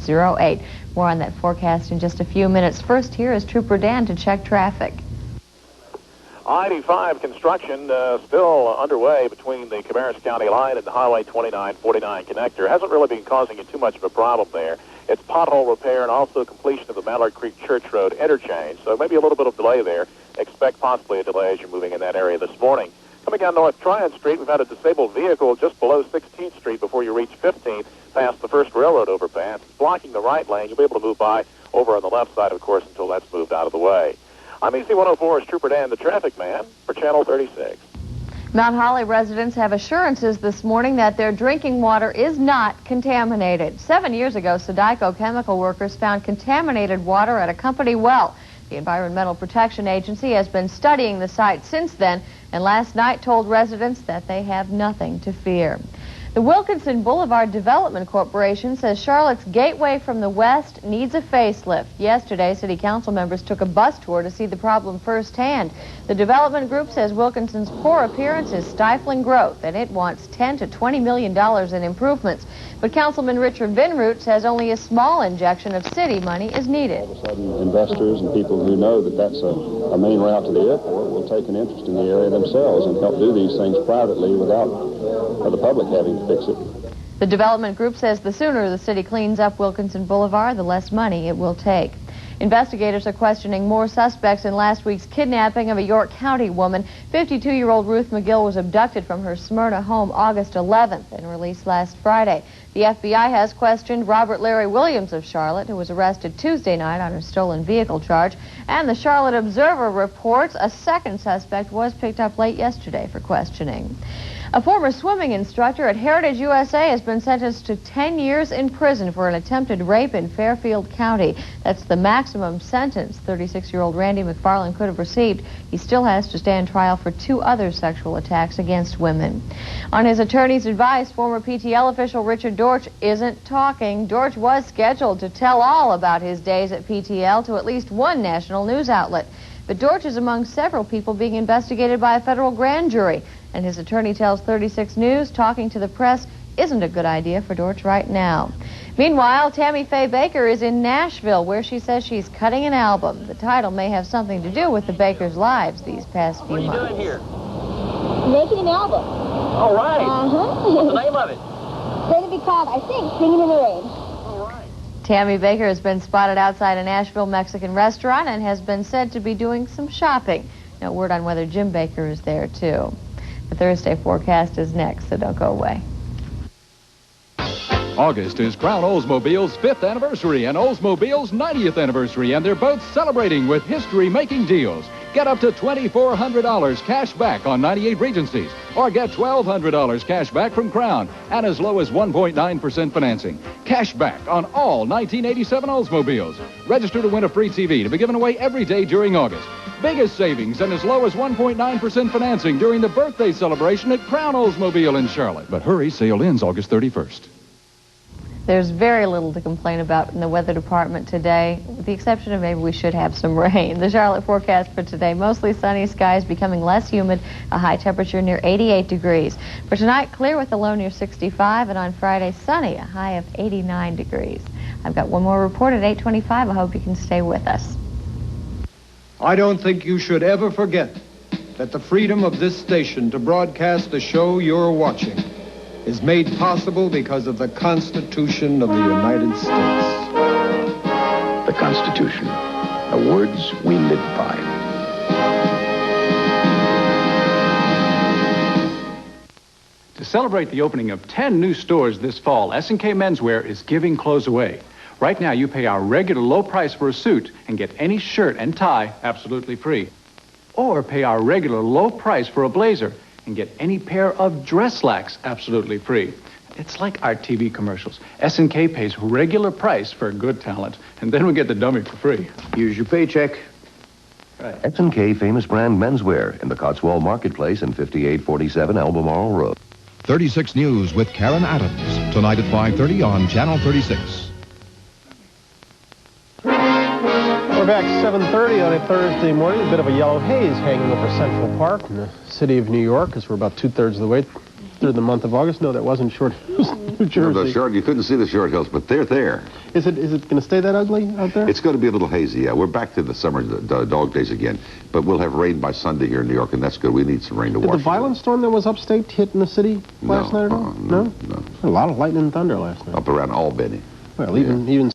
08. More on that forecast in just a few minutes. First, here is Trooper Dan to check traffic. I-85 construction still underway between the Cabarrus County line and the Highway 2949 connector. Hasn't really been causing you too much of a problem there. It's pothole repair and also completion of the Mallard Creek Church Road interchange, so maybe a little bit of delay there. Expect possibly a delay as you're moving in that area this morning. Coming down North Tryon Street, we've had a disabled vehicle just below 16th Street before you reach 15th, past the first railroad overpass. It's blocking the right lane. You'll be able to move by over on the left side, of course, until that's moved out of the way. I'm EC 104's Trooper Dan, the traffic man, for Channel 36. Mount Holly residents have assurances this morning that their drinking water is not contaminated. 7 years ago, Sodaico chemical workers found contaminated water at a company well. The Environmental Protection Agency has been studying the site since then, and last night told residents that they have nothing to fear. The Wilkinson Boulevard Development Corporation says Charlotte's gateway from the west needs a facelift. Yesterday, city council members took a bus tour to see the problem firsthand. The development group says Wilkinson's poor appearance is stifling growth, and it wants $10 to $20 million in improvements. But Councilman Richard Vinroot says only a small injection of city money is needed. All of a sudden, investors and people who know that that's a main route to the airport will take an interest in the area themselves and help do these things privately without the public having to fix it. The development group says the sooner the city cleans up Wilkinson Boulevard, the less money it will take. Investigators are questioning more suspects in last week's kidnapping of a York County woman. 52-year-old Ruth McGill was abducted from her Smyrna home August 11th and released last Friday. The FBI has questioned Robert Larry Williams of Charlotte, who was arrested Tuesday night on a stolen vehicle charge. And the Charlotte Observer reports a second suspect was picked up late yesterday for questioning. A former swimming instructor at Heritage USA has been sentenced to 10 years in prison for an attempted rape in Fairfield County. That's the maximum sentence 36-year-old Randy McFarland could have received. He still has to stand trial for 2 other sexual attacks against women. On his attorney's advice, former PTL official Richard Dortch isn't talking. Dortch was scheduled to tell all about his days at PTL to at least one national news outlet. But Dortch is among several people being investigated by a federal grand jury. And his attorney tells 36 News talking to the press isn't a good idea for Dortch right now. Meanwhile, Tammy Faye Bakker is in Nashville, where she says she's cutting an album. The title may have something to do with the Bakkers' lives these past few months. What are you doing here? Making an album. All right. What's the name of it? It's going to be called, I think, Singing in the Rain. All right. Tammy Bakker has been spotted outside a Nashville Mexican restaurant and has been said to be doing some shopping. No word on whether Jim Bakker is there, too. The Thursday forecast is next, so don't go away. August is Crown Oldsmobile's 5th anniversary and Oldsmobile's 90th anniversary, and they're both celebrating with history-making deals. Get up to $2,400 cash back on 98 Regencies, or get $1,200 cash back from Crown, and as low as 1.9% financing. Cash back on all 1987 Oldsmobiles. Register to win a free TV to be given away every day during August. Biggest savings and as low as 1.9% financing during the birthday celebration at Crown Oldsmobile in Charlotte. But hurry, sale ends August 31st. There's very little to complain about in the weather department today, with the exception of maybe we should have some rain. The Charlotte forecast for today, mostly sunny skies, becoming less humid, a high temperature near 88 degrees. For tonight, clear with a low near 65, and on Friday, sunny, a high of 89 degrees. I've got one more report at 8:25. I hope you can stay with us. I don't think you should ever forget that the freedom of this station to broadcast the show you're watching is made possible because of the Constitution of the United States. The Constitution, the words we live by. To celebrate the opening of 10 new stores this fall, S&K Menswear is giving clothes away. Right now, you pay our regular low price for a suit and get any shirt and tie absolutely free. Or pay our regular low price for a blazer and get any pair of dress slacks absolutely free. It's like our TV commercials. S&K pays regular price for good talent, and then we get the dummy for free. Here's your paycheck. Right. S&K Famous Brand Menswear in the Cotswold Marketplace and 5847 Albemarle Road. 36 News with Karen Adams, tonight at 5:30 on Channel 36. We're back 7:30 on a Thursday morning. A bit of a yellow haze hanging over Central Park in the city of New York, as we're about 2/3 of the way through the month of August. No, that wasn't Short Hills, New Jersey. You couldn't see the Short Hills, but they're there. Is it going to stay that ugly out there? It's going to be a little hazy, yeah. We're back to the summer dog days again. But we'll have rain by Sunday here in New York, and that's good. We need some rain to wash. Did the violent storm that was upstate hit in the city last night at all? No. A lot of lightning and thunder last night. Up around Albany. Well, even